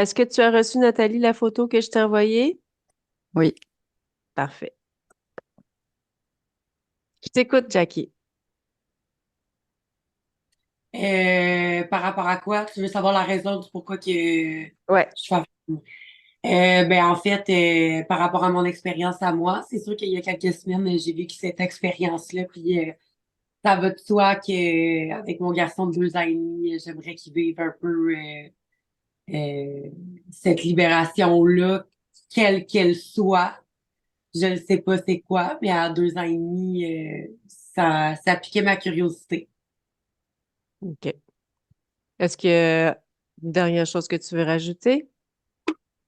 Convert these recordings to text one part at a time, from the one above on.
Est-ce que tu as reçu, Nathalie, la photo que je t'ai envoyée? Oui. Parfait. Je t'écoute, Jackie. Par rapport à quoi? Tu veux savoir la raison du pourquoi que je Ouais. fais. En fait, par rapport à mon expérience à moi, c'est sûr qu'il y a quelques semaines, j'ai vécu cette expérience-là, puis ça va de soi que avec mon garçon de 2 ans et demi, j'aimerais qu'il vive un peu euh, cette libération-là, quelle qu'elle soit. Je ne sais pas c'est quoi, mais à 2 ans et demi, ça piquait ma curiosité. OK. Est-ce qu'il y a une dernière chose que tu veux rajouter?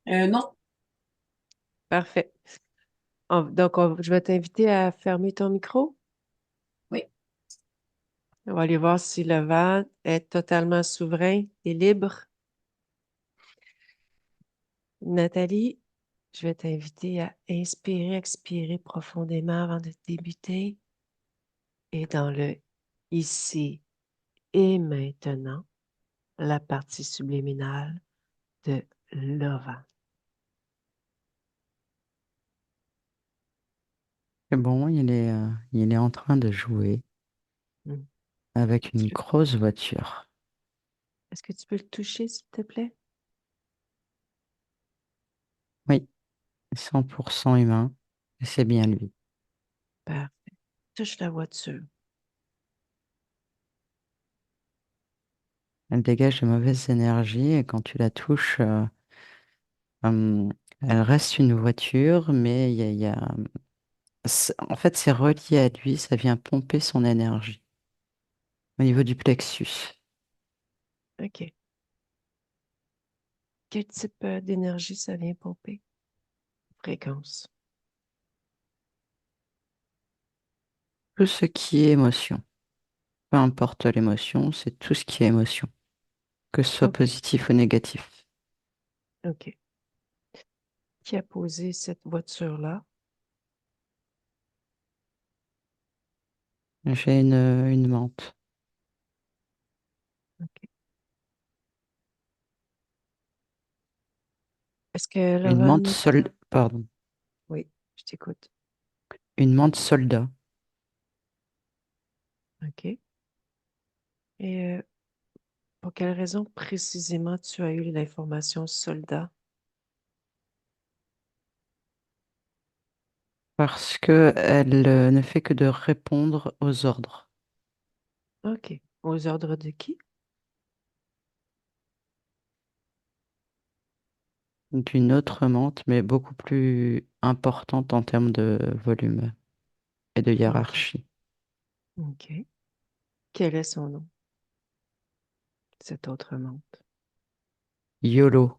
Non, Parfait. Je vais t'inviter à fermer ton micro. oui. On va aller voir si le vent est totalement souverain et libre. Nathalie, je vais t'inviter à inspirer, expirer profondément avant de débuter. Et dans le ici et maintenant, la partie subliminale de Lova. C'est bon, il est en train de jouer Hmm. avec une Tu- grosse voiture. Est-ce que tu peux le toucher, s'il te plaît? Oui, 100% humain. Et c'est bien lui. Parfait. Touche la voiture. Elle dégage de mauvaises énergies et quand tu la touches, elle reste une voiture, mais en fait, c'est relié à lui, ça vient pomper son énergie au niveau du plexus. OK. Quel type d'énergie ça vient pomper? Fréquence. Tout ce qui est émotion, peu importe l'émotion, c'est tout ce qui est émotion, que ce soit OK. positif ou négatif. OK. Qui a posé cette voiture-là? J'ai une menthe. OK. Est-ce que Une menthe Lovan... pardon, Oui, je t'écoute. une menthe soldat. OK. Et pour quelle raison précisément tu as eu l'information soldat? Parce que elle ne fait que de répondre aux ordres OK. Aux ordres de qui? d'une autre menthe, mais beaucoup plus importante en termes de volume et de OK. hiérarchie. OK. Quel est son nom, cet autre monde? YOLO.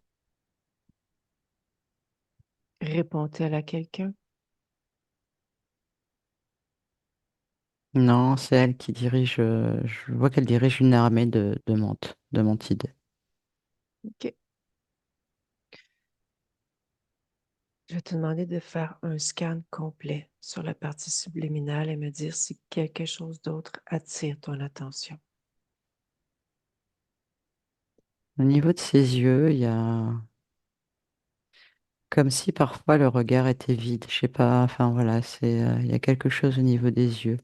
Répond-elle à quelqu'un? Non, c'est elle qui dirige, je vois qu'elle dirige une armée de menthes, de mantides. OK. Je vais te demander de faire un scan complet sur la partie subliminale et me dire si quelque chose d'autre attire ton attention. Au niveau de ses yeux, il y a comme si parfois le regard était vide. Je sais pas, enfin voilà, il y a quelque chose au niveau des yeux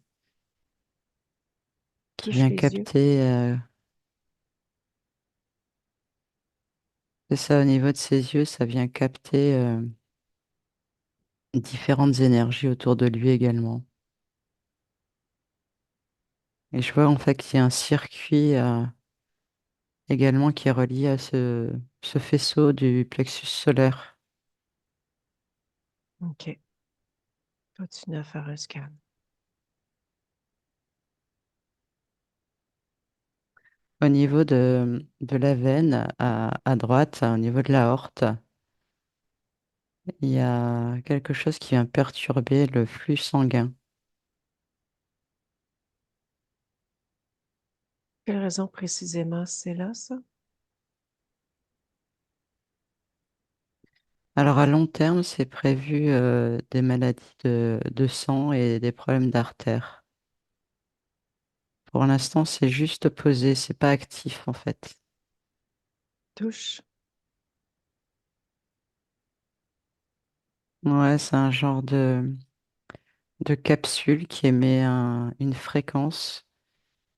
qui Touche vient les yeux. capter, c'est ça, au niveau de ses yeux, ça vient capter différentes énergies autour de lui également. Et je vois en fait qu'il y a un circuit également qui est relié à ce faisceau du plexus solaire. OK. Continue à faire un scan. Au niveau de la veine à droite, au niveau de l'aorte, il y a quelque chose qui vient perturber le flux sanguin. Quelle raison précisément c'est là, ça? Alors à long terme, c'est prévu des maladies de sang et des problèmes d'artères. Pour l'instant, c'est juste posé, c'est pas actif en fait. Touche. Ouais, c'est un genre de capsule qui émet une fréquence,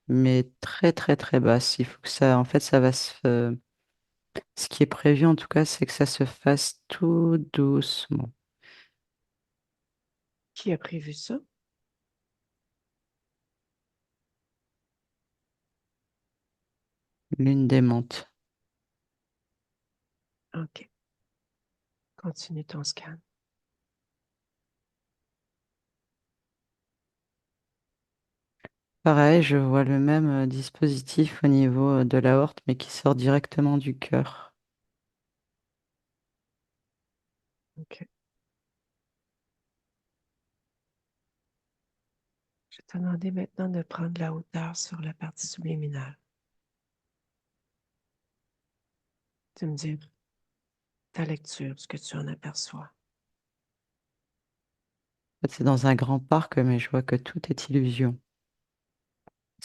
mais très très très basse. Il faut que ça, en fait, ça va ce qui est prévu en tout cas, c'est que ça se fasse tout doucement. Qui a prévu ça? Lune démente. OK. Continue ton scan. Pareil, je vois le même dispositif au niveau de l'aorte, mais qui sort directement du cœur. OK. Je vais te demander maintenant de prendre la hauteur sur la partie subliminale. Tu me dis ta lecture, ce que tu en aperçois. En fait, c'est dans un grand parc, mais je vois que tout est illusion.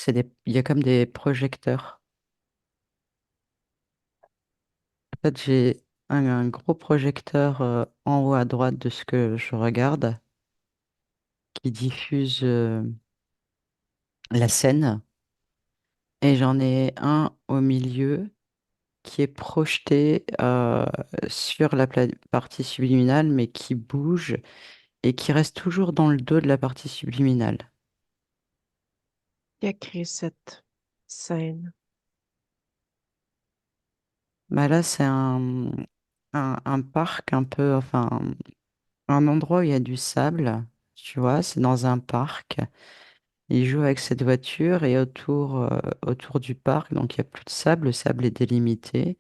Il y a comme des projecteurs. En fait, j'ai un gros projecteur en haut à droite de ce que je regarde qui diffuse la scène. Et j'en ai un au milieu qui est projeté sur la partie subliminale, mais qui bouge et qui reste toujours dans le dos de la partie subliminale. Qui a créé cette scène? Bah là, c'est un parc un peu, enfin, un endroit où il y a du sable, tu vois, c'est dans un parc. Il joue avec cette voiture et autour du parc, donc il n'y a plus de sable, le sable est délimité.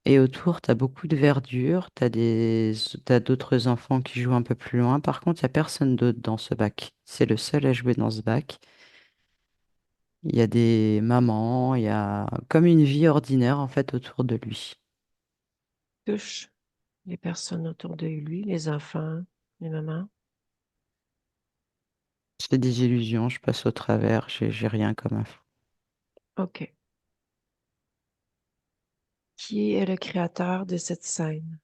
Et autour, tu as beaucoup de verdure, t'as d'autres enfants qui jouent un peu plus loin. Par contre, il n'y a personne d'autre dans ce bac. C'est le seul à jouer dans ce bac. Il y a des mamans, il y a comme une vie ordinaire en fait autour de lui. Touche les personnes autour de lui, les enfants, les mamans. C'est des illusions, je passe au travers, j'ai rien comme info. OK. Qui est le créateur de cette scène?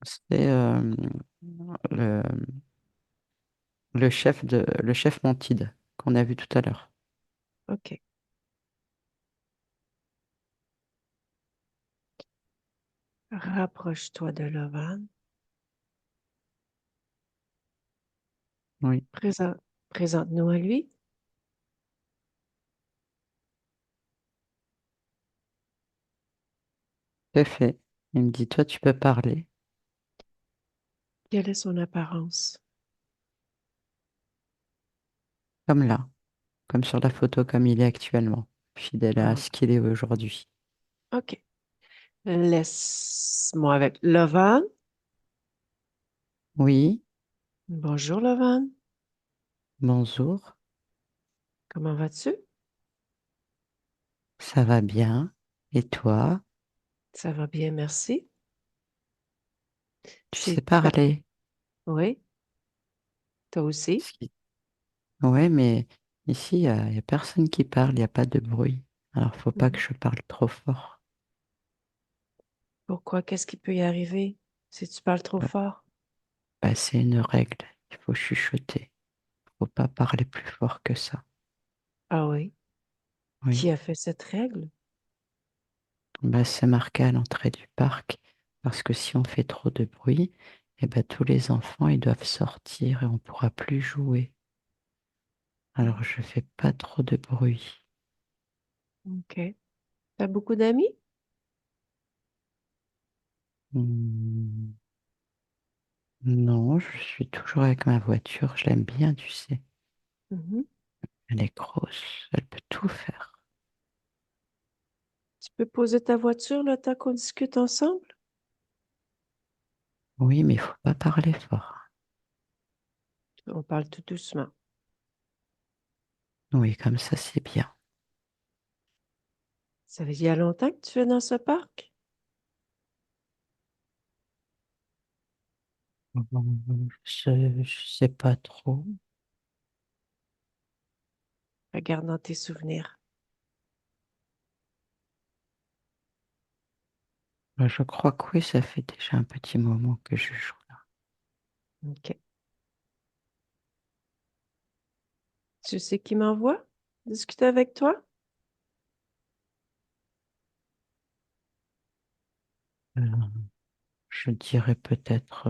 C'est le, le chef Mantide qu'on a vu tout à l'heure. OK. Rapproche-toi de Lovan. Oui, Présente, présente-nous à lui. c'est fait. Il me dit, toi, tu peux parler. Quelle est son apparence? Comme là, comme sur la photo, comme il est actuellement, fidèle à Ah, ce qu'il est aujourd'hui. OK. Laisse-moi avec Lovan. Oui, Bonjour, Lovan. bonjour, Comment vas-tu? ça va bien. Et toi, Ça va bien, merci. tu sais C'est très... parler? Oui, toi aussi. Ouais, mais ici, il y a personne qui parle, il n'y a pas de bruit. Alors, faut pas que Mhm. je parle trop fort. Pourquoi? Qu'est-ce qui peut y arriver si tu parles trop Euh, fort? Bah, c'est une règle, il faut chuchoter. Faut pas parler plus fort que ça. Ah oui. Oui. Qui a fait cette règle? Bah, c'est marqué à l'entrée du parc, parce que si on fait trop de bruit, eh ben, tous les enfants, ils doivent sortir et on pourra plus jouer. Alors, je fais pas trop de bruit. OK. T'as beaucoup d'amis? Hmm, non, je suis toujours avec ma voiture, je l'aime bien, tu sais. Mhm. Elle est grosse, elle peut tout faire. Tu peux poser ta voiture le temps qu'on discute ensemble? Oui, mais il faut pas parler fort. On parle tout doucement. Oui, comme ça, c'est bien. Ça fait il y a longtemps que tu es dans ce parc? Je sais pas trop. Regarde dans tes souvenirs. Je crois que oui, ça fait déjà un petit moment que je joue là. OK. Tu sais qui m'envoie discuter avec toi? Euh, je dirais peut-être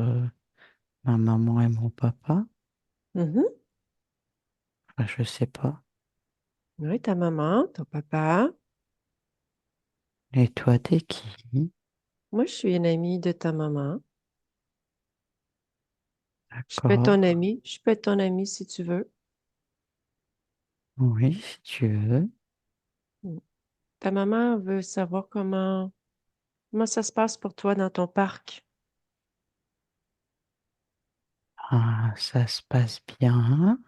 ma maman et mon papa. Mhm. Enfin, je sais pas. Oui, ta maman, ton papa. Et toi, t'es qui? Moi, je suis une amie de ta maman. Je peux être D'accord. ton amie. Je peux être ton amie si tu veux. Oui, si tu veux. Mm. Ta maman veut savoir comment ça se passe pour toi dans ton parc. Ah, ça se passe bien.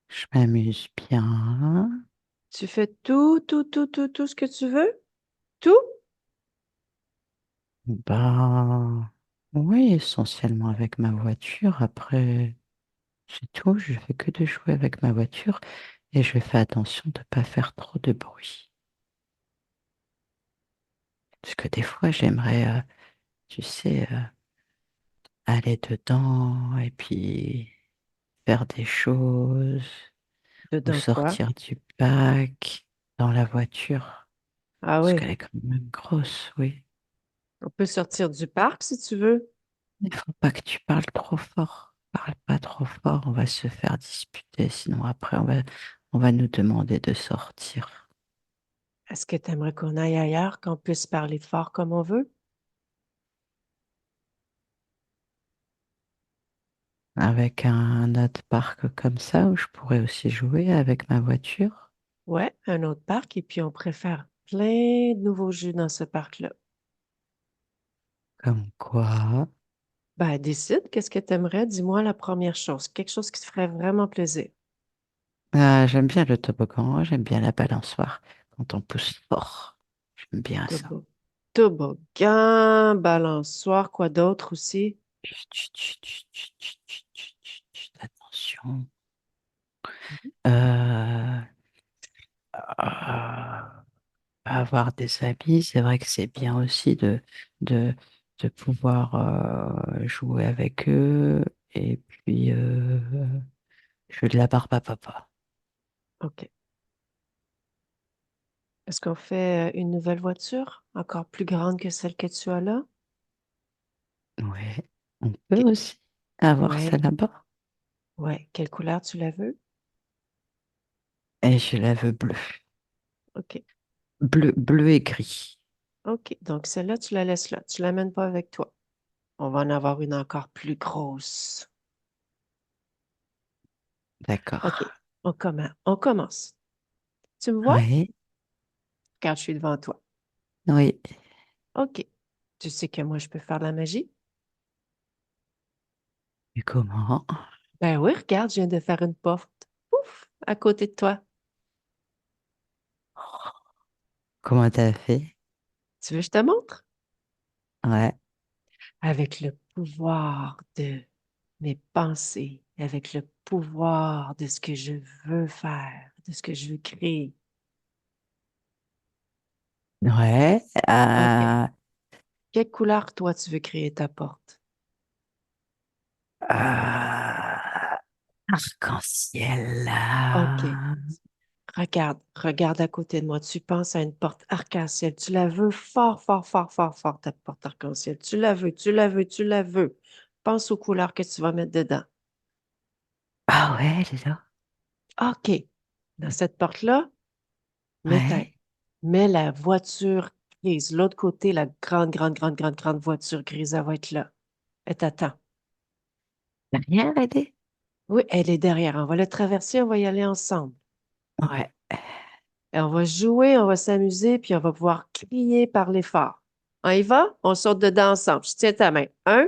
Je m'amuse bien. Tu fais tout, tout, tout, tout, tout ce que tu veux? Tout? Bah, oui, essentiellement avec ma voiture. Après, c'est tout. Je fais que de jouer avec ma voiture et je fais attention de ne pas faire trop de bruit. Parce que des fois, j'aimerais, tu sais, aller dedans et puis faire des choses ou Dedans quoi? sortir du bac dans la voiture. Ah Parce oui, qu'elle est quand même grosse, oui. on peut sortir du parc si tu veux. Il faut pas que tu parles trop fort. Parle pas trop fort, on va se faire disputer. Sinon, après, on va nous demander de sortir. Est-ce que tu aimerais qu'on aille ailleurs, qu'on puisse parler fort comme on veut? Avec un autre parc comme ça où je pourrais aussi jouer avec ma voiture. Ouais, un autre parc, et puis on préfère plein de nouveaux jeux dans ce parc-là. Comme quoi. Ben, décide, qu'est-ce que tu aimerais? Dis-moi la première chose, quelque chose qui te ferait vraiment plaisir. Ah, j'aime bien le toboggan, j'aime bien la balançoire quand on pousse fort. J'aime bien ça. Tobo- Toboggan, balançoire, quoi d'autre aussi? Chut, chut, chut, chut, chut, chut, chut, chut, chut, chut, attention. Mhm. Euh, avoir des amis, c'est vrai que c'est bien aussi de, de pouvoir jouer avec eux et puis jouer de la barbe à papa. OK. Est-ce qu'on fait une nouvelle voiture, encore plus grande que celle que tu as là? Ouais, on peut OK. aussi avoir ça Ouais, là-bas. ouais. Quelle couleur tu la veux? Et je la veux bleue. OK. Bleu, bleu et gris. OK. Donc, celle-là, tu la laisses là. Tu l'amènes pas avec toi. On va en avoir une encore plus grosse. OK. D'accord. On commence. Tu me vois? Oui, Car je suis devant toi. oui. OK. Tu sais que moi, je peux faire de la magie? Et comment? Ben oui, regarde, je viens de faire une porte. Ouf, à côté de toi. Comment t'as fait? Tu veux que je te montre? Ouais. Avec le pouvoir de mes pensées, avec le pouvoir de ce que je veux faire, de ce que je veux créer. Ouais. OK. Quelle couleur, toi, tu veux créer ta porte? Arc-en-ciel. OK. Regarde à côté de moi. Tu penses à une porte arc-en-ciel. Tu la veux fort, fort, fort, fort, fort, ta porte arc-en-ciel. Tu la veux, tu la veux, tu la veux. Pense aux couleurs que tu vas mettre dedans. Ah ouais, elle est là. OK. Dans cette porte-là, Ouais. mets la voiture grise. L'autre côté, la grande, grande, grande, grande, grande voiture grise, elle va être là. Elle t'attend. Derrière, elle est. Oui, elle est derrière. On va la traverser, on va y aller ensemble. Ouais. Et on va jouer, on va s'amuser, puis on va pouvoir crier, parler fort. On y va? On saute dedans ensemble. Je tiens ta main. Un,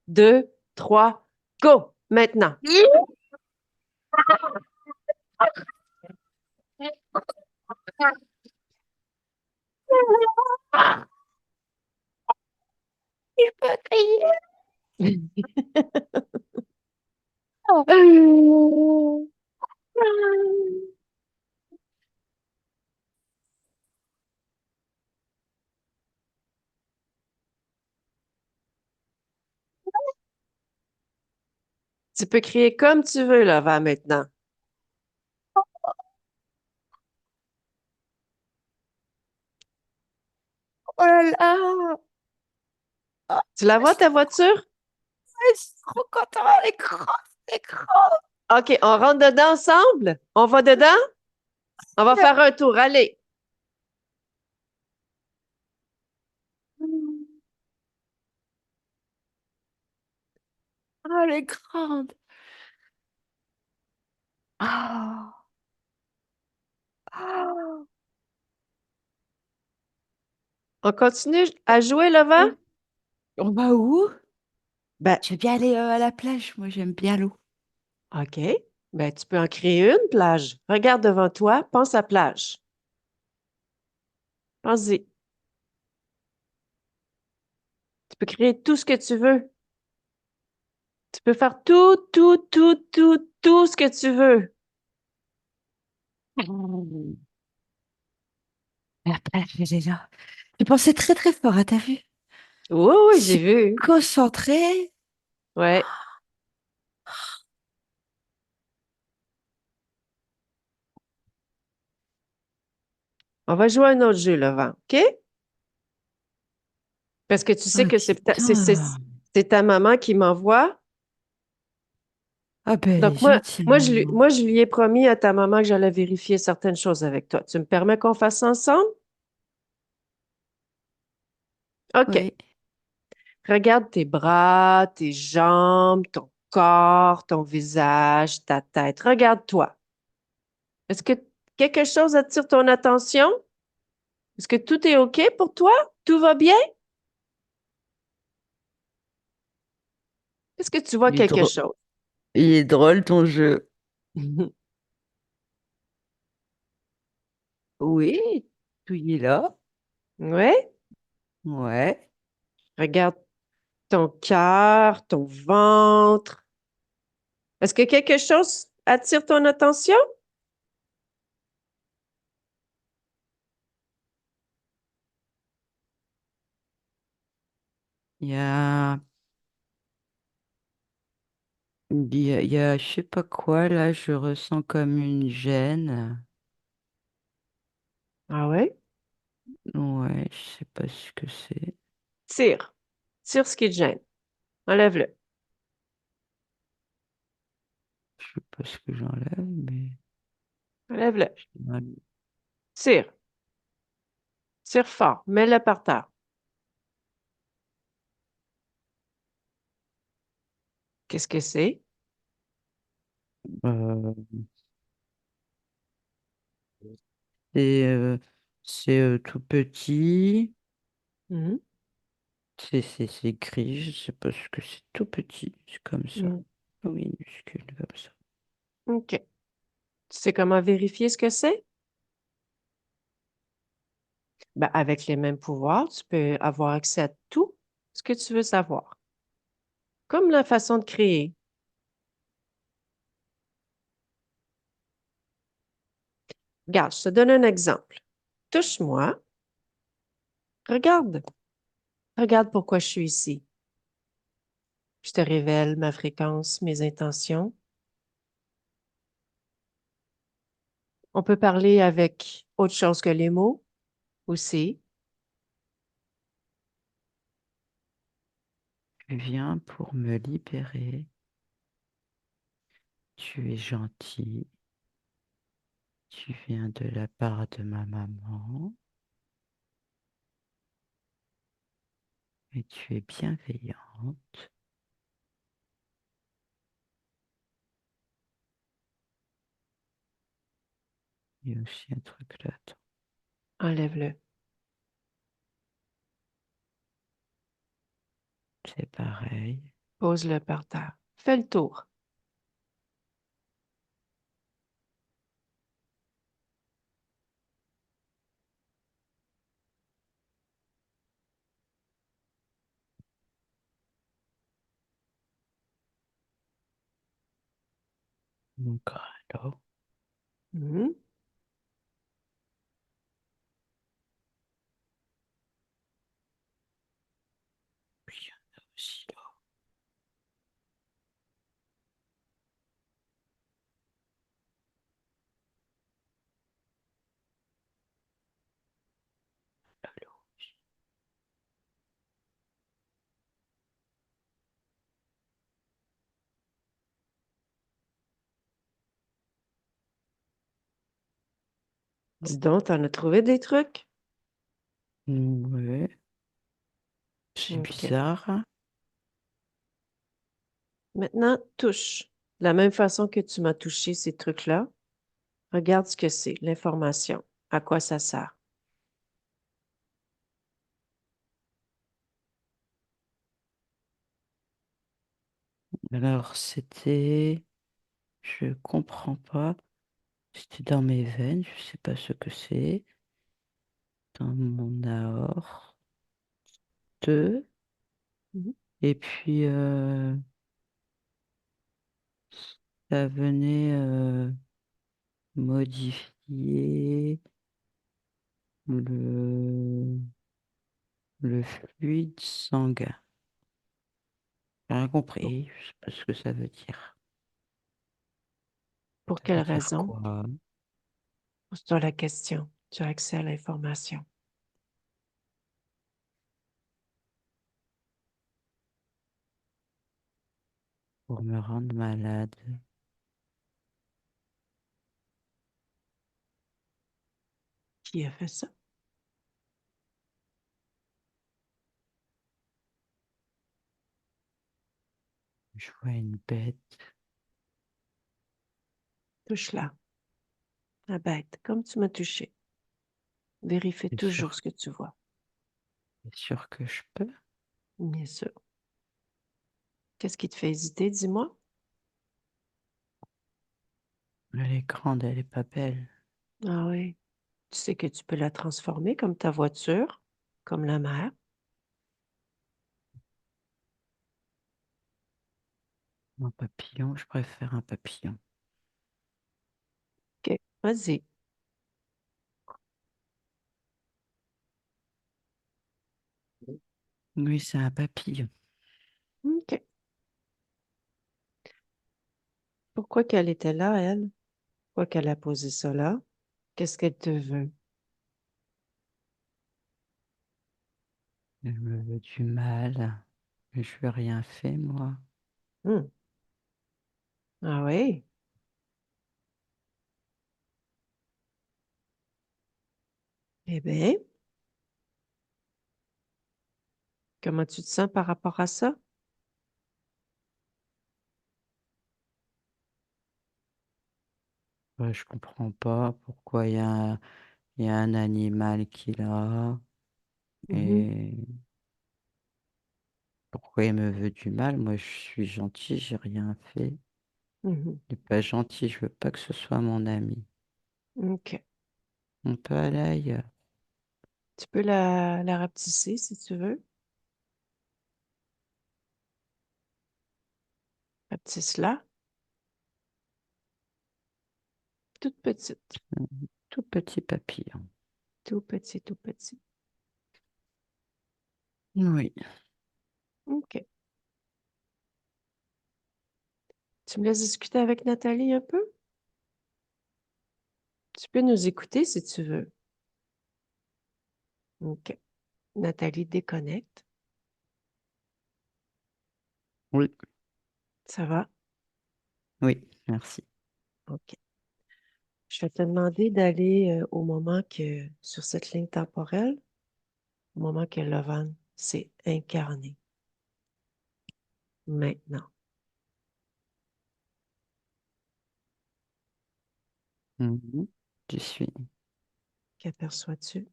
deux, trois, go! Maintenant. Je peux crier. Tu peux crier comme tu veux, là, va maintenant. Oh là là! Oh, Tu la je vois, ta voiture? suis trop contente, elle est grande, elle est grande. OK, on rentre dedans ensemble? On va dedans? On va faire un tour. Allez. Oh, elle est grande. Ah, ah. On continue à jouer, le vent? On va où? Ben, Je vais bien aller à la plage. Moi, j'aime bien l'eau. OK. Ben, tu peux en créer une plage. Regarde devant toi, pense à plage. Pense-y. Tu peux créer tout ce que tu veux. Tu peux faire tout, tout, tout, tout, tout ce que tu veux. Mm. La plage, elle est là. Tu pensais très très fort, hein, t'as vu? Oui, Je oui, j'ai suis vu. concentrée. Ouais. On va jouer à un autre jeu, le vent. OK? Parce que tu sais Oh que putain. c'est ta maman qui m'envoie. Ah ben, elle est Donc, gentille, maman. moi, je lui ai promis à ta maman que j'allais vérifier certaines choses avec toi. Tu me permets qu'on fasse ça ensemble? OK. Oui. Regarde tes bras, tes jambes, ton corps, ton visage, ta tête. Regarde-toi. Est-ce que quelque chose attire ton attention? Est-ce que tout est OK pour toi? Tout va bien? Est-ce que tu vois Il est quelque drôle. chose? Il est drôle ton jeu. Oui, tout y est là. Oui? Ouais. Regarde ton cœur, ton ventre. Est-ce que quelque chose attire ton attention? Il y a, je sais pas quoi, là, je ressens comme une gêne. Ah oui? Ouais, je sais pas ce que c'est. Tire. Tire ce qui te gêne. Enlève-le. Je sais pas ce que j'enlève, mais Enlève-le. j'ai mal. Tire. Tire fort. Mets-le par terre. Qu'est-ce que c'est? Euh, c'est c'est tout petit. Mhm. C'est gris, je sais pas ce que c'est. Tout petit, c'est comme ça. Mhm. Minuscule, comme ça. OK. Tu sais comment vérifier ce que c'est? Ben, avec les mêmes pouvoirs, tu peux avoir accès à tout ce que tu veux savoir. Comme la façon de créer. Regarde, je te donne un exemple. Touche-moi. Regarde. Regarde pourquoi je suis ici. Je te révèle ma fréquence, mes intentions. On peut parler avec autre chose que les mots aussi. Tu viens pour me libérer. Tu es gentil. Tu viens de la part de ma maman. Et tu es bienveillante. Il y a aussi un truc là. Attends, Enlève-le. c'est pareil. Pose-le par terre. Fais le tour. Donc, alors, Mhm. puis il y en a aussi là. Dis donc, t'en as trouvé des trucs? Ouais, c'est OK. bizarre. Maintenant, touche. De la même façon que tu m'as touché ces trucs-là, regarde ce que c'est, l'information. À quoi ça sert? Alors, je comprends pas. C'était dans mes veines, je sais pas ce que c'est. Dans mon aorte. Mhm. Et puis, ça venait modifier le, le fluide sanguin. J'ai rien Pour, compris, je sais pas ce que ça veut dire. pour Ça quelle veut dire raison? quoi? Pose-toi la question. Tu as accès à l'information. Pour me rendre malade. Qui a fait ça? Je vois une bête. Touche-la. La bête, comme tu m'as touché. Vérifie C'est toujours sûr, ce que tu vois. c'est sûr que je peux. Bien sûr. Qu'est-ce qui te fait hésiter, dis-moi? Elle est grande, elle est pas belle. Ah oui. Tu sais que tu peux la transformer comme ta voiture, comme la mer. Un papillon, je préfère un papillon. OK, vas-y. Oui, c'est un papillon. OK. Pourquoi qu'elle était là, elle? Pourquoi qu'elle a posé ça là? Qu'est-ce qu'elle te veut? Elle me veut du mal. Mais je lui ai rien fait, moi. Hmm. Ah oui? Eh bien, comment tu te sens par rapport à ça? Ouais, je comprends pas pourquoi il y a un animal qui l'a Mhm, et pourquoi il me veut du mal. Moi, je suis gentil, j'ai rien fait. mhm. Il n'est pas gentil, je veux pas que ce soit mon ami. OK. On peut aller ailleurs. Tu peux la rapetisser si tu veux. Rapetisse-la. Toute petite. Un tout petit papillon. Tout petit, tout petit. Oui, OK. Tu me laisses discuter avec Nathalie un peu? Tu peux nous écouter si tu veux. OK. Nathalie déconnecte. oui, Ça va? oui, merci. OK. Je vais te demander d'aller au moment sur cette ligne temporelle, au moment que Lovan s'est incarné. Maintenant. Mhm. Je suis. Qu'aperçois-tu?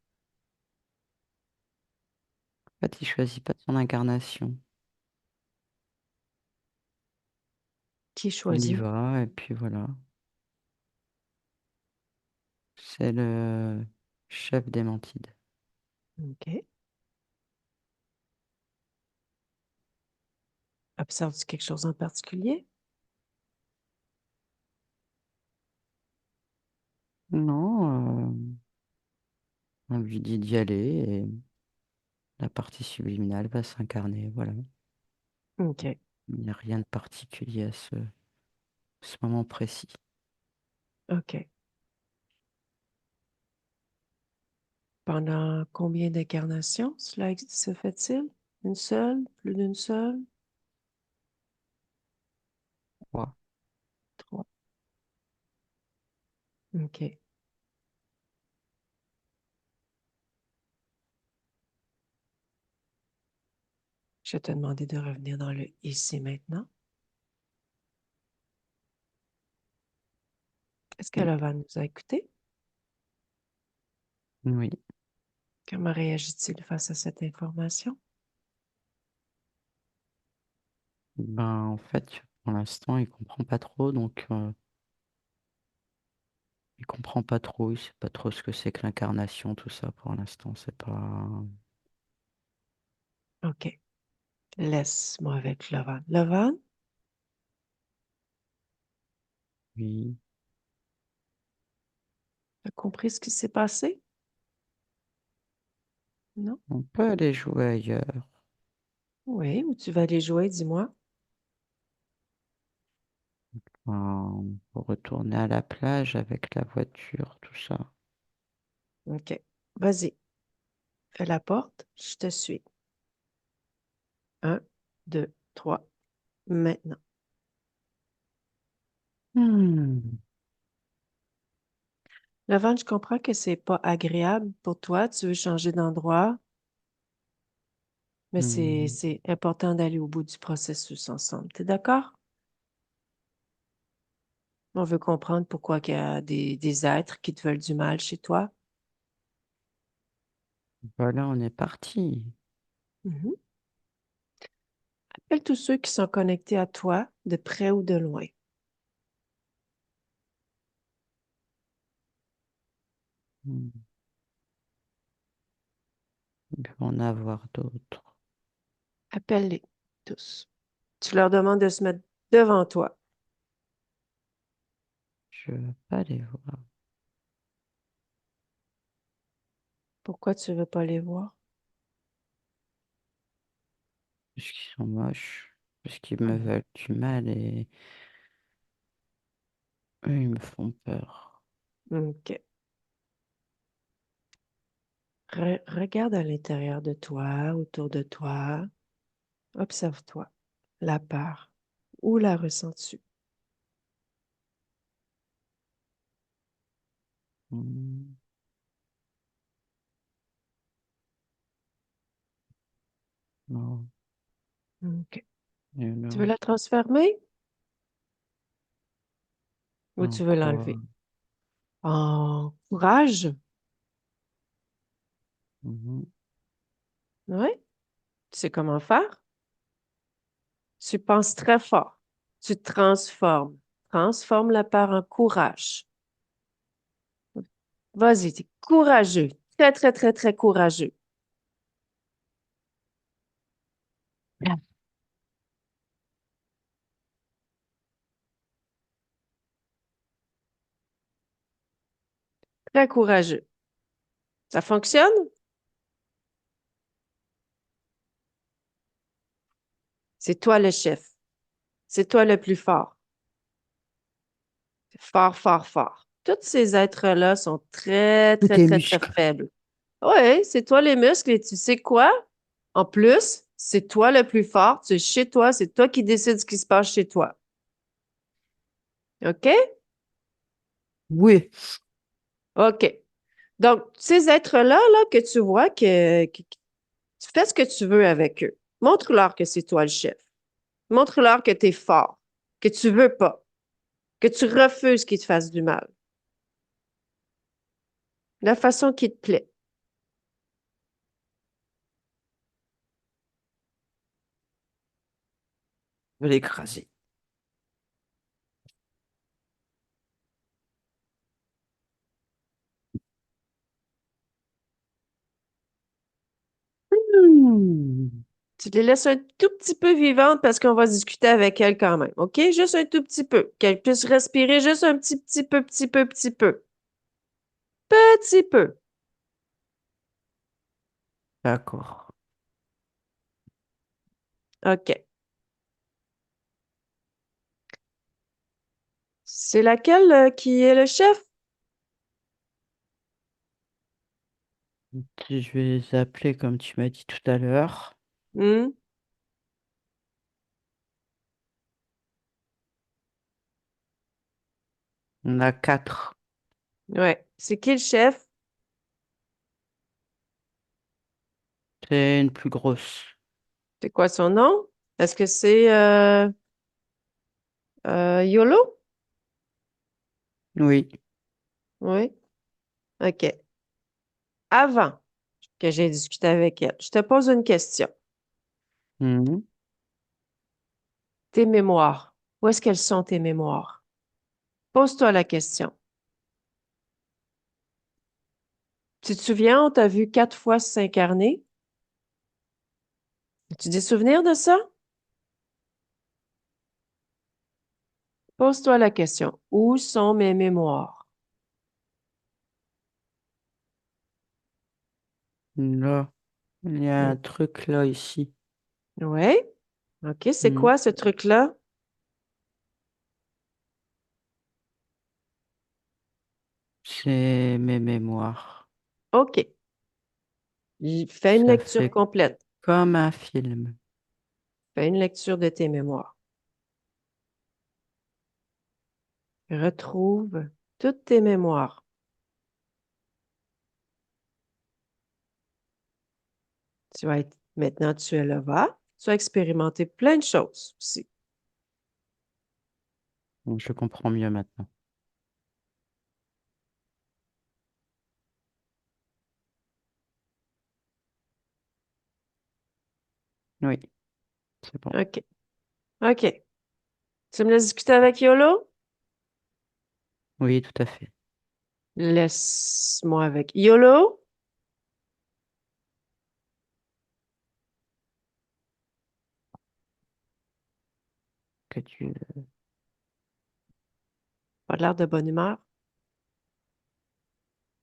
En fait, il choisit pas son incarnation. Qui Il y choisit? va et puis voilà. C'est le chef des Mantides. OK. Observes-tu quelque chose en particulier? Non, on lui dit d'y aller et la partie subliminale va s'incarner. Voilà. OK. Il n'y a rien de particulier à ce moment précis. OK. Pendant combien d'incarnations cela se fait-il? Une seule? Plus d'une seule? Quoi? Trois. OK. Je vais te demander de revenir dans le ici maintenant. Est-ce que Oui, Laval nous a écoutés? oui. Comment réagit-il face à cette information? Ben, en fait, pour l'instant, il comprend pas trop, donc il comprend pas trop, il sait pas trop ce que c'est que l'incarnation, tout ça, pour l'instant, c'est pas... OK. Laisse-moi avec Laval. Laval, Oui, tu as compris ce qui s'est passé? Non? on peut aller jouer ailleurs. Oui, où tu vas aller jouer, dis-moi. Pour retourner à la plage avec la voiture, tout ça. OK. Vas-y, fais la porte, je te suis. Un, deux, trois, maintenant. Hmm. Laval, je comprends que c'est pas agréable pour toi, tu veux changer d'endroit, mais Hmm. c'est important d'aller au bout du processus ensemble. Tu es d'accord? On veut comprendre pourquoi il y a des êtres qui te veulent du mal chez toi. Voilà, on est parti. Mhm. Appelle tous ceux qui sont connectés à toi, de près ou de loin. Hmm. Il va en avoir d'autres. Appelle-les tous. Tu leur demandes de se mettre devant toi. Je veux pas les voir. Pourquoi tu ne veux pas les voir? Parce qu'ils sont moches. Parce qu'ils me Mhm. veulent du mal et eux, ils me font peur. OK. Regarde à l'intérieur de toi, autour de toi. Observe-toi. La peur. Où la ressens-tu? Hmm. Non, OK. et Tu veux non, la transformer ou en tu veux quoi? l'enlever? En courage? Mhm. Oui. Tu sais comment faire? Tu penses très fort. Tu transformes. Transforme la peur en courage. Vas-y, t'es courageux. Très, très, très, très courageux. Bien. Très courageux. Ça fonctionne? C'est toi le chef. C'est toi le plus fort. Fort, fort, fort. Tous ces êtres-là sont très, Tous très, tes très, très muscles. faibles. Oui, c'est toi les muscles et tu sais quoi? En plus, c'est toi le plus fort. Tu es chez toi. C'est toi qui décides ce qui se passe chez toi. OK? Oui. OK. Donc, ces êtres-là, là, que tu vois, tu fais ce que tu veux avec eux. Montre-leur que c'est toi le chef. Montre-leur que tu es fort, que tu veux pas, que tu refuses qu'ils te fassent du mal. La façon qui te plaît. Je vais l'écraser. Hmm. Tu les laisses un tout petit peu vivantes parce qu'on va discuter avec elles quand même. OK? Juste un tout petit peu. Qu'elles puissent respirer juste un petit peu, petit peu, petit peu. Petit peu. D'accord. OK. C'est laquelle qui est le chef? Je vais les appeler comme tu m'as dit tout à l'heure. Hmm? On a quatre. Ouais. C'est qui le chef? C'est une plus grosse. C'est quoi son nom? Est-ce que c'est YOLO? Oui. Oui. OK. Avant que j'ai discuté avec elle, je te pose une question. Mhm. Tes mémoires. Où est-ce qu'elles sont, tes mémoires? Pose-toi la question. Tu te souviens, on t'a vu 4 fois s'incarner? As-tu des souvenirs de ça? Pose-toi la question. Où sont mes mémoires? Là, il y a un Hmm. truc là ici. Oui. OK, c'est Mhm. quoi ce truc-là? C'est mes mémoires. OK. Fais une Ça lecture fait complète. comme un film. Fais une lecture de tes mémoires. Retrouve toutes tes mémoires. Maintenant, tu es là-bas. Tu as expérimenté plein de choses aussi. Donc, je comprends mieux maintenant. Oui, c'est bon. OK. OK. Tu me laisses discuter avec Yolo? Oui, tout à fait. Laisse-moi avec Yolo. Que tu... Pas l'air de bonne humeur.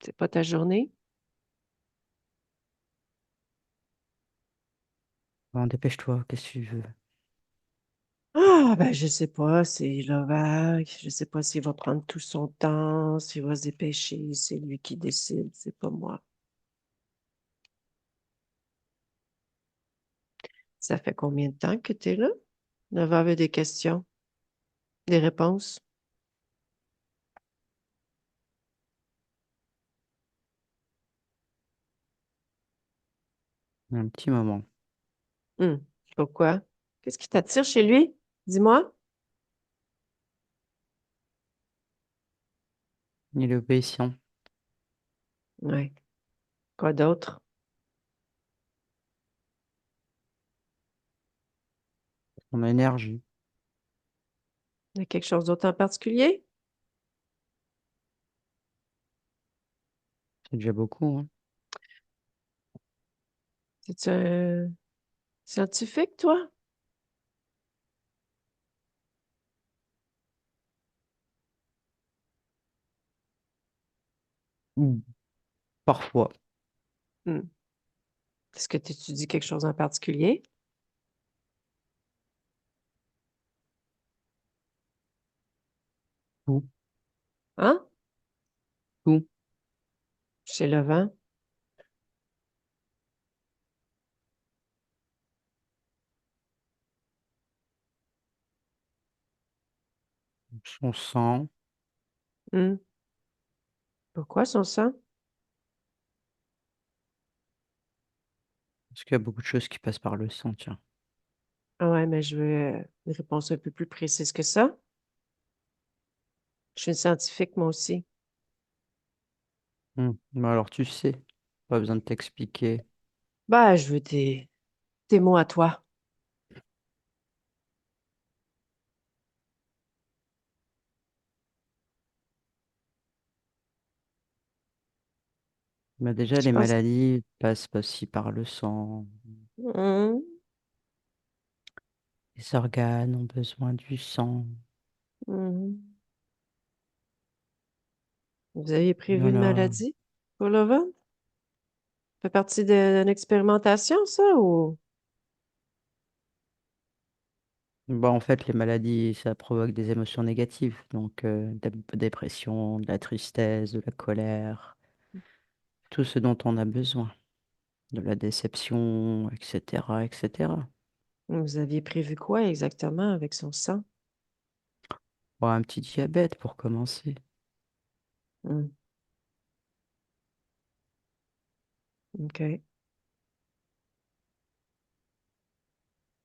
C'est pas ta journée. Bon, dépêche-toi, qu'est-ce que tu veux? Ah, ben, je sais pas, c'est Lovac. Je sais pas s'il va prendre tout son temps, s'il va se dépêcher. C'est lui qui décide, c'est pas moi. Ça fait combien de temps que tu es là? Nova veut des questions, des réponses. Un petit moment. Hum, Pourquoi? Qu'est-ce qui t'attire chez lui? Dis-moi. Il est obéissant. Ouais. Quoi d'autre? Son énergie. Il y a quelque chose d'autre en particulier? C'est déjà beaucoup, hein. C'est un scientifique, toi? Mm. Parfois. Hum. Est-ce que tu étudies quelque chose en particulier? Tout. Hein? Tout. Chez Levent? Son sang. Hum. Pourquoi son sang? Parce qu'il y a beaucoup de choses qui passent par le sang, tiens. Ah ouais, mais je veux une réponse un peu plus précise que ça. Je suis une scientifique, moi aussi. Bah alors tu sais. Pas besoin de t'expliquer. Ben, je veux tes mots à toi. Mais déjà, Je les pense. maladies passent aussi par le sang. Hum, Les organes ont besoin du sang. hum. Vous aviez prévu une Voilà. maladie pour Levent? Ça fait partie d'une expérimentation, ça, ou? Bah, en fait, les maladies, ça provoque des émotions négatives. Donc, de la dépression, de la tristesse, de la colère, tout ce dont on a besoin. De la déception, etc., etc. Vous aviez prévu quoi exactement avec son sang? Bon, un petit diabète pour commencer. Hum, OK.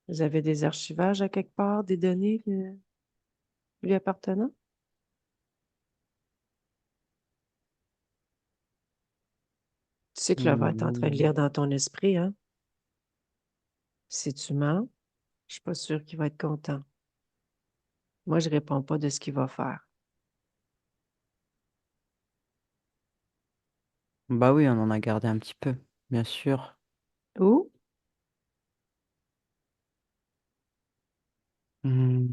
Vous avez des archivages à quelque part, des données lui appartenant? Tu sais que là va être en train de Hmm. lire dans ton esprit, hein? Si tu mens, je suis pas sûre qu'il va être content. Moi, je réponds pas de ce qu'il va faire. Bah oui, on en a gardé un petit peu, bien sûr. Ou Hmm.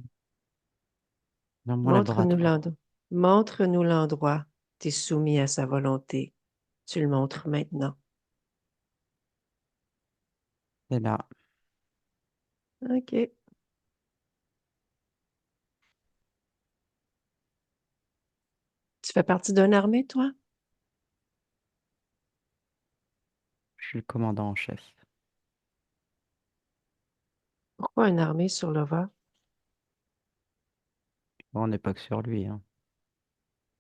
Dans mon montre-nous laboratoire. l'endroit. Montre-nous l'endroit. Tu es soumis à sa volonté. Tu le montres maintenant. Et là, OK. Tu fais partie d'une armée, toi? je suis le commandant en chef. Pourquoi une armée sur Lova? Bon, on n'est pas que sur lui, hein.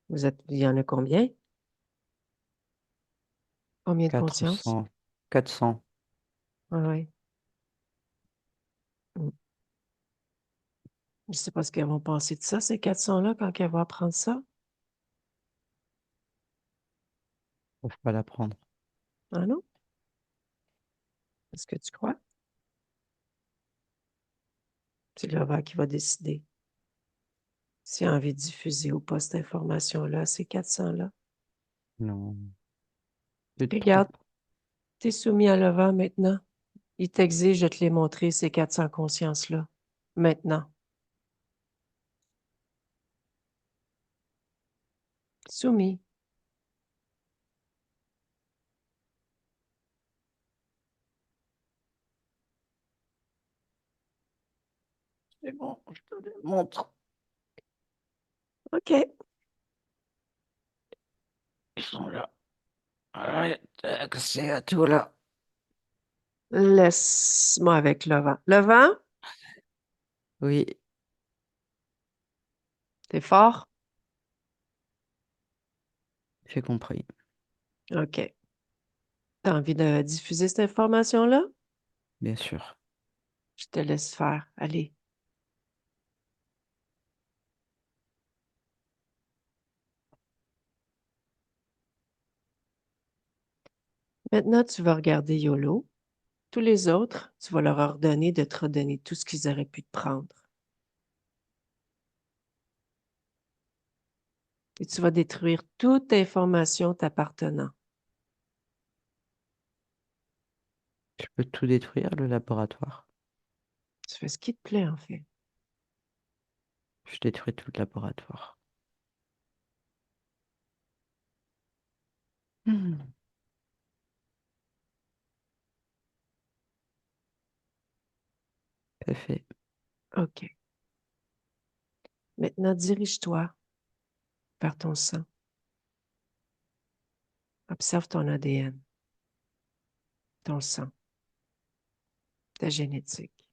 Il y en a combien? Combien de consciences? 400, 400. Ah oui. Mm. Je sais pas ce qu'elles vont penser de ça, ces 400-là, quand elles vont apprendre ça. Faut pas l'apprendre. Ah non? Est-ce que tu crois? C'est Lova qui va décider s'il a envie de diffuser ou pas cette information-là, ces 400-là. Non, plus de Regarde, troubles. tu es soumis à Lova maintenant. Il t'exige de te les montrer, ces 400 consciences-là. Maintenant. Soumis. C'est bon, je te les montre. OK. Ils sont là. Ouais, t'as accès à tout là. Laisse-moi avec le vent. Le vent, Oui, t'es fort? j'ai compris. OK. T'as envie de diffuser cette information-là? Bien sûr. Je te laisse faire. Allez. Maintenant, tu vas regarder YOLO. Tous les autres, tu vas leur ordonner de te redonner tout ce qu'ils auraient pu te prendre. Et tu vas détruire toute information t'appartenant. Je peux tout détruire, le laboratoire. Tu fais ce qui te plaît, en fait. Je détruis tout le laboratoire. Hmm, c'est fait. OK. Maintenant, dirige-toi vers ton sang. Observe ton ADN, ton sang, ta génétique.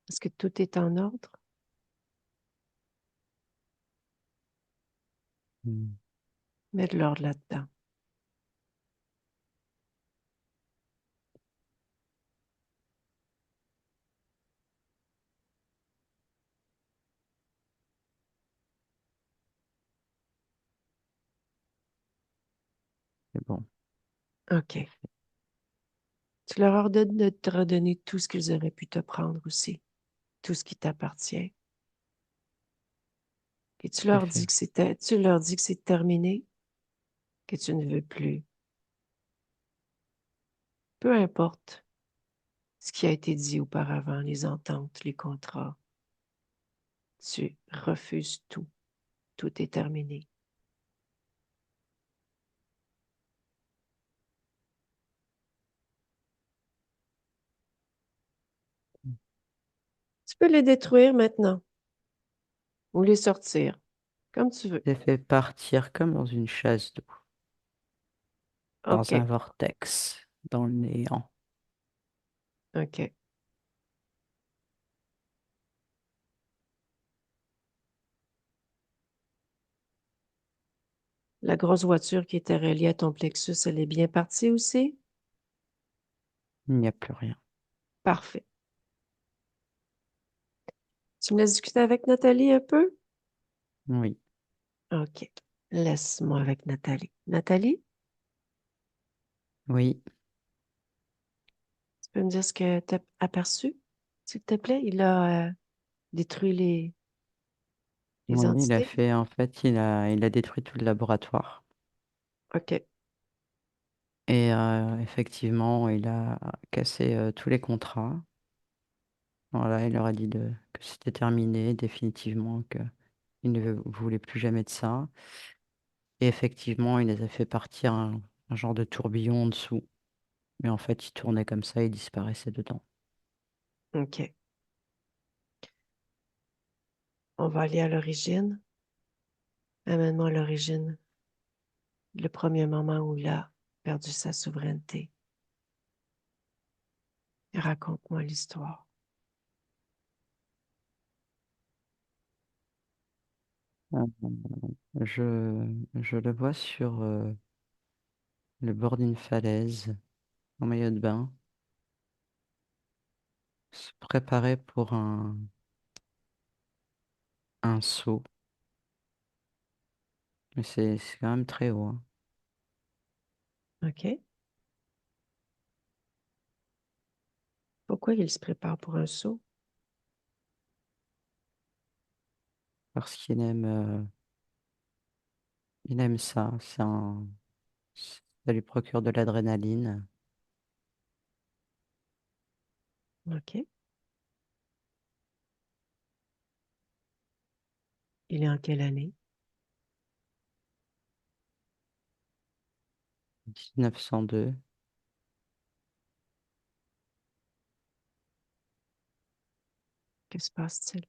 Est-ce que tout est en ordre? Hmm, Mets de l'ordre là-dedans. c'est bon. OK. Tu leur ordonnes de te redonner tout ce qu'ils auraient pu te prendre aussi, tout ce qui t'appartient. Et C'est fait. tu leur dis que c'est terminé, que tu ne veux plus. Peu importe ce qui a été dit auparavant, les ententes, les contrats. Tu refuses tout. Tout est terminé. Tu peux les détruire maintenant ou les sortir, comme tu veux. C'est fait partir comme dans une chasse d'eau, dans un OK. vortex, dans le néant. OK. La grosse voiture qui était reliée à ton plexus, elle est bien partie aussi? Il n'y a plus rien. Parfait. Tu me laisses discuter avec Nathalie un peu? Oui, OK. Laisse-moi avec Nathalie. Nathalie, oui, tu peux me dire ce que tu as aperçu, s'il te plaît? Il a détruit les oui, il a entités? fait, en fait, il a détruit tout le laboratoire. OK. Et effectivement, il a cassé tous les contrats. Voilà, il leur a dit que c'était terminé, définitivement, qu'il ne voulait plus jamais de ça. Et effectivement, il les a fait partir un genre de tourbillon en dessous. Mais en fait, il tournait comme ça, il disparaissait dedans. OK. On va aller à l'origine. Amène-moi à l'origine. Le premier moment où il a perdu sa souveraineté. Raconte-moi l'histoire. Euh, je le vois sur le bord d'une falaise, en maillot de bain, se préparer pour un saut. Mais c'est quand même très haut, hein. OK? Pourquoi il se prépare pour un saut? Parce il aime ça. Ça lui procure de l'adrénaline. OK. Il est en quelle année? 1902. Que se passe-t-il?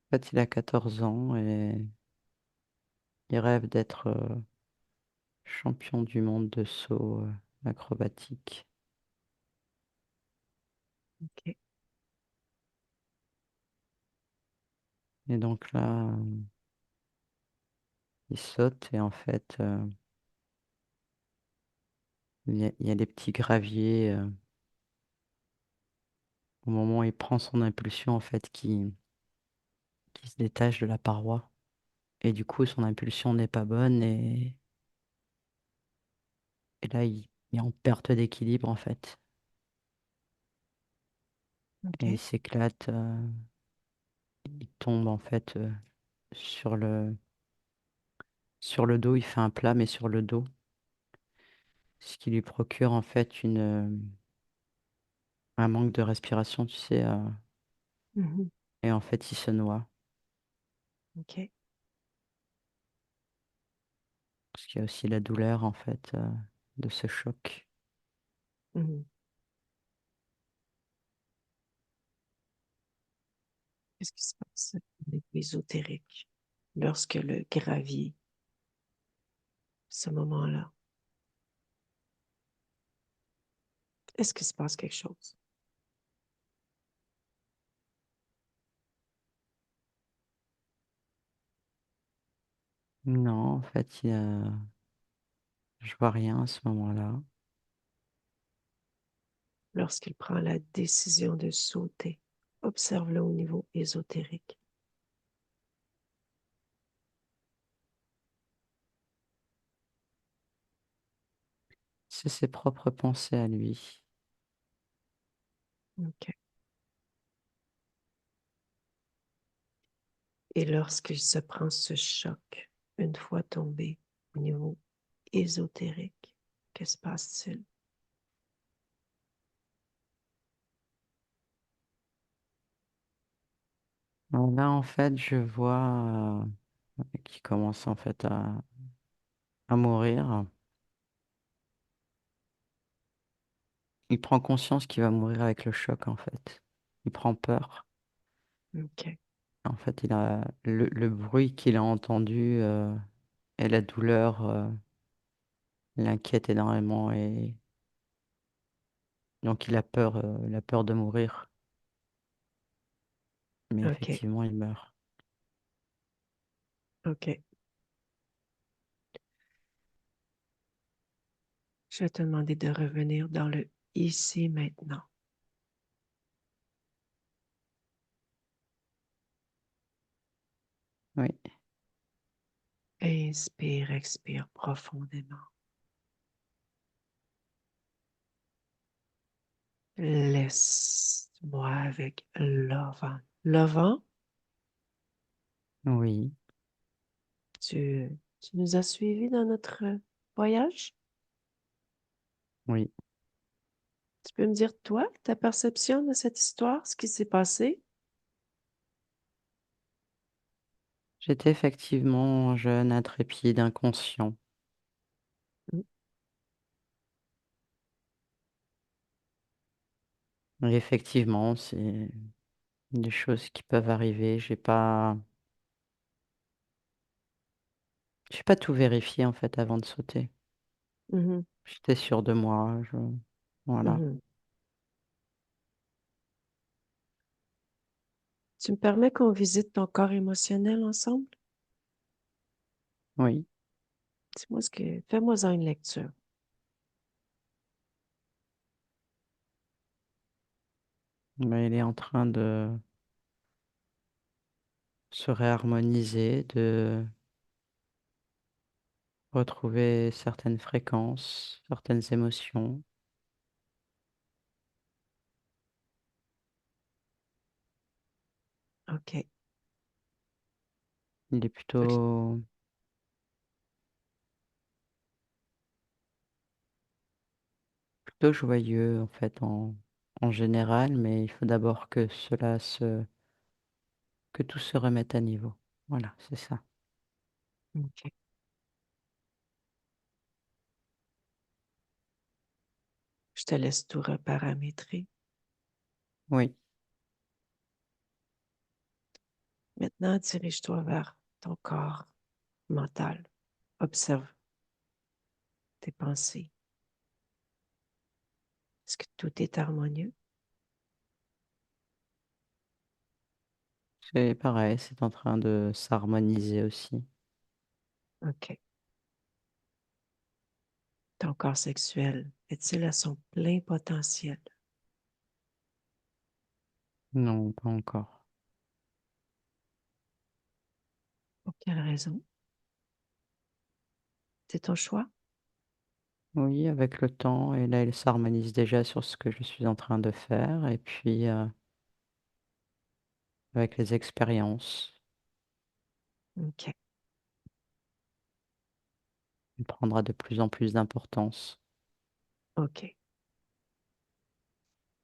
En fait, il a 14 ans et il rêve d'être champion du monde de saut acrobatique. OK. Et donc là, il saute et en fait, il y a des petits graviers au moment où il prend son impulsion en fait qui se détachent de la paroi. Et du coup, son impulsion n'est pas bonne et là, il est en perte d'équilibre en fait. Et il OK. s'éclate, il tombe en fait sur sur le dos, il fait un plat mais sur le dos, ce qui lui procure en fait un manque de respiration, tu sais, Mhm. et en fait, il se noie. OK. Parce qu'il y a aussi la douleur en fait de ce choc. Mhm. Qu'est-ce qui se passe avec l'ésotérique lorsque le gravier, ce moment-là, est-ce qu'il se passe quelque chose? Non, en fait, je vois rien à ce moment-là. Lorsqu'il prend la décision de sauter, observe-le au niveau ésotérique. C'est ses propres pensées à lui. OK. Et lorsqu'il se prend ce choc, une fois tombé au niveau ésotérique, que se passe-t-il? Alors là, en fait, je vois qu'il commence en fait à mourir. Il prend conscience qu'il va mourir avec le choc, en fait. Il prend peur. OK. En fait, il a le bruit qu'il a entendu et la douleur l'inquiète énormément et donc il a peur de mourir. Mais OK. effectivement, il meurt. OK. Je vais te demander de revenir dans le ici maintenant. Oui, Inspire, expire profondément. Laisse-moi avec Laurent. Laurent, oui, tu nous as suivis dans notre voyage? oui. Tu peux me dire, toi, ta perception de cette histoire, ce qui s'est passé? J'étais effectivement jeune, intrépide, inconscient. Mm, Et effectivement, c'est des choses qui peuvent arriver. J'ai pas tout vérifié en fait avant de sauter. mhm, J'étais sûre de moi. Voilà. mhm. Tu me permets qu'on visite ton corps émotionnel ensemble? Oui. Dis-moi fais-moi-en une lecture. Mais il est en train de se réharmoniser, de retrouver certaines fréquences, certaines émotions. OK. Il est Fait que- plutôt joyeux en fait en général, mais il faut d'abord que tout se remette à niveau. Voilà, c'est ça. OK. Je te laisse tout reparamétrer. Oui, Maintenant, dirige-toi vers ton corps mental. Observe tes pensées. Est-ce que tout est harmonieux? c'est pareil, c'est en train de s'harmoniser aussi. OK. Ton corps sexuel est-il à son plein potentiel? Non, pas encore. Pour quelle raison? C'est ton choix? Oui, avec le temps, et là, il s'harmonise déjà sur ce que je suis en train de faire, et puis avec les expériences, OK. il prendra de plus en plus d'importance. OK.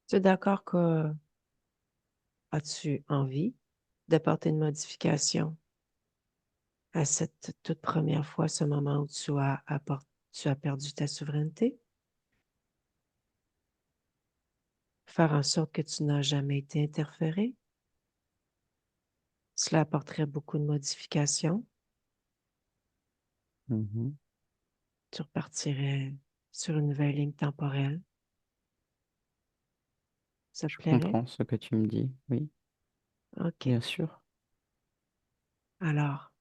Tu es d'accord que as-tu envie d'apporter une modification à cette toute première fois, ce moment où tu as perdu ta souveraineté? Faire en sorte que tu n'as jamais été interféré? Cela apporterait beaucoup de modifications. Mhm. Tu repartirais sur une nouvelle ligne temporelle. Ça te Je plairait? comprends ce que tu me dis, oui, OK. bien sûr. Alors,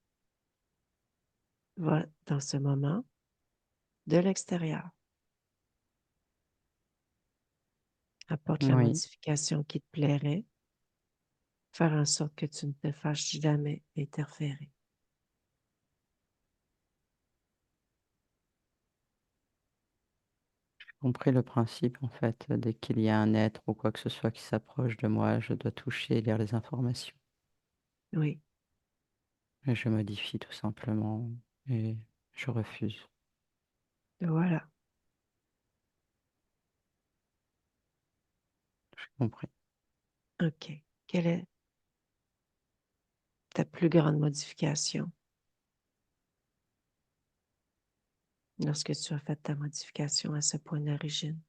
va dans ce moment de l'extérieur. Apporte la Oui, modification qui te plairait. Faire en sorte que tu ne te fasses jamais interférer. j'ai compris le principe en fait. Dès qu'il y a un être ou quoi que ce soit qui s'approche de moi, je dois toucher et lire les informations. Oui, Et je modifie tout simplement et je refuse. voilà. J'ai compris. OK. Quelle est ta plus grande modification lorsque tu as fait ta modification à ce point d'origine?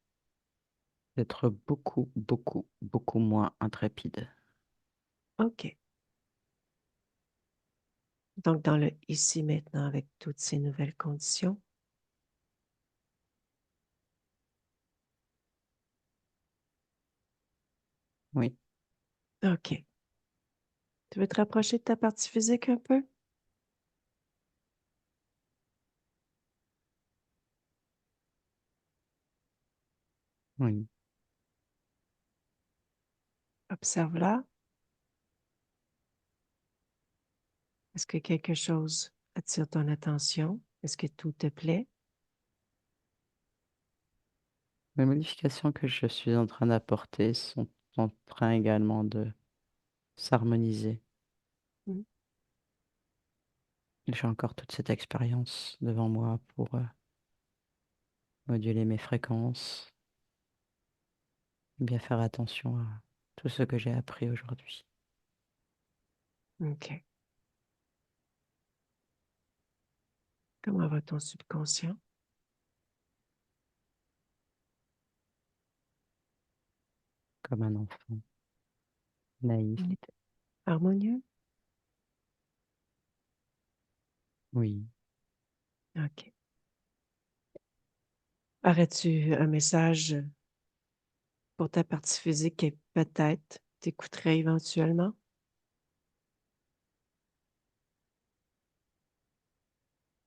D'être beaucoup, beaucoup, beaucoup moins intrépide. OK. Donc, dans le ici maintenant avec toutes ces nouvelles conditions, Oui, OK. Tu veux te rapprocher de ta partie physique un peu? Oui. Observe-la. Est-ce que quelque chose attire ton attention? Est-ce que tout te plaît? Les modifications que je suis en train d'apporter sont en train également de s'harmoniser. Mm. J'ai encore toute cette expérience devant moi pour moduler mes fréquences, bien faire attention à tout ce que j'ai appris aujourd'hui. OK. Comment va ton subconscient? Comme un enfant naïf. Il est harmonieux? Oui, OK. Aurais-tu un message pour ta partie physique qui peut-être t'écouterait éventuellement?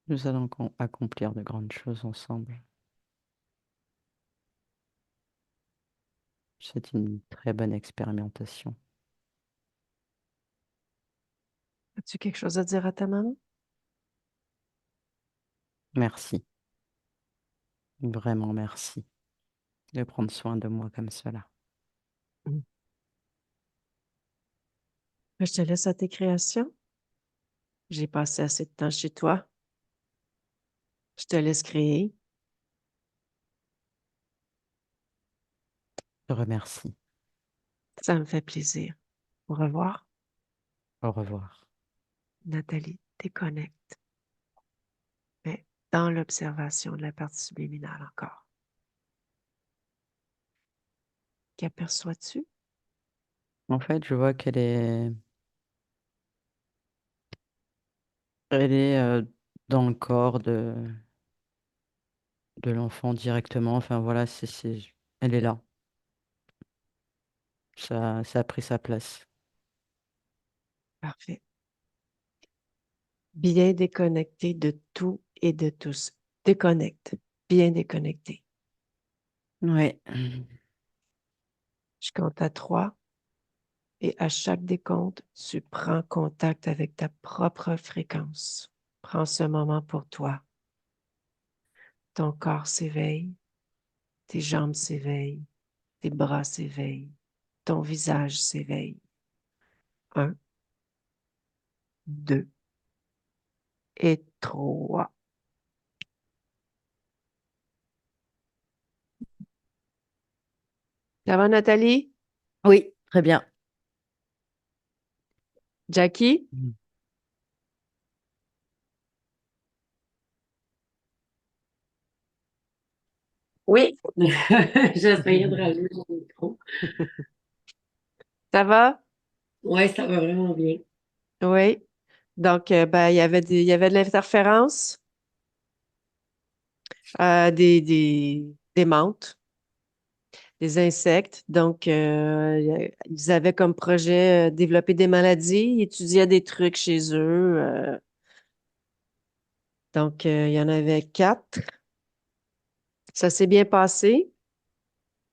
nous allons accomplir de grandes choses ensemble. C'est une très bonne expérimentation. As-tu quelque chose à dire à ta maman? Merci, vraiment merci de prendre soin de moi comme cela. Mm. Je te laisse à tes créations. J'ai passé assez de temps chez toi. Je te laisse créer. Je te remercie. Ça me fait plaisir. Au revoir. Au revoir. Nathalie, déconnecte. Mais dans l'observation de la partie subliminale encore. Qu'aperçois-tu? En fait, je vois elle est dans le corps de l'enfant directement. Enfin voilà, elle est là. Ça a pris sa place. Parfait. Bien déconnecté de tout et de tous. Déconnecte. Bien déconnecté. Oui. Je compte à 3 et à chaque décompte, tu prends contact avec ta propre fréquence. Prends ce moment pour toi. Ton corps s'éveille, tes jambes s'éveillent, tes bras s'éveillent, ton visage s'éveille. 1, 2 et 3. Ça va, Nathalie? Oui, très bien. Jackie? Mm. Oui, j'essayais de rallumer mon micro. Ça va? Ouais, ça va vraiment bien. Oui. Donc, ben, il y avait de l'interférence, des menthes, des insectes. Donc, ils avaient comme projet développer des maladies, ils étudiaient des trucs chez eux. Donc, il y en avait 4. Ça s'est bien passé.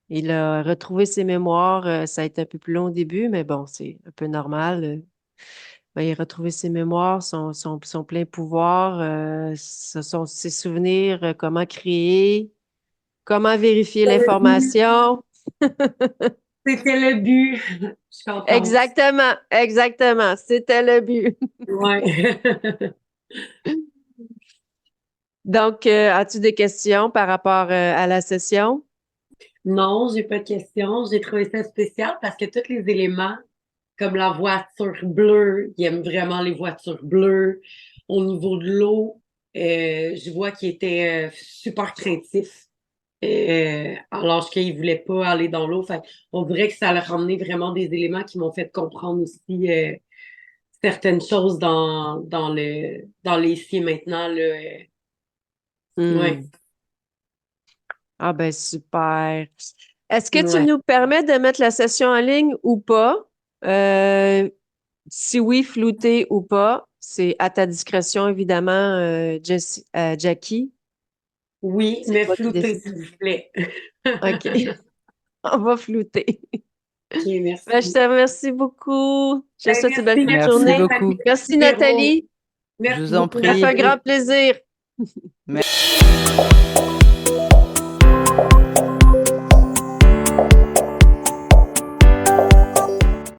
Il a retrouvé ses mémoires. Ça a été un peu plus long au début, mais bon, c'est un peu normal. Ben, il a retrouvé ses mémoires, son plein pouvoir, ce sont ses souvenirs, comment créer, comment vérifier C'était le but. l'information. C'était le but. Je suis contente. Exactement, exactement. C'était le but. Ouais. Donc, as-tu des questions par rapport à la session? Non, j'ai pas de questions. J'ai trouvé ça spécial parce que tous les éléments, comme la voiture bleue, il aime vraiment les voitures bleues. Au niveau de l'eau, je vois qu'il était super craintif. Alors qu'il voulait pas aller dans l'eau. Fait on dirait que ça a ramené vraiment des éléments qui m'ont fait comprendre aussi certaines choses dans les cieux maintenant. Là, ouais. Hmm. Ah ben super. Est-ce que tu Ouais. nous permets de mettre la session en ligne ou pas? Euh, Si oui, flouté ou pas, c'est à ta discrétion, évidemment, Jackie. Oui, C'est mais toi qui flouté, décides. s'il vous plaît. OK. On va flouter. OK, Ben, je merci. te remercie beaucoup. Je te Ben, souhaite une belle merci, fin de merci Merci journée. d'avoir beaucoup. animé Merci, l'apéro. Nathalie. Je Merci vous en beaucoup, Ça fait prie. un grand Nathalie. plaisir. Merci.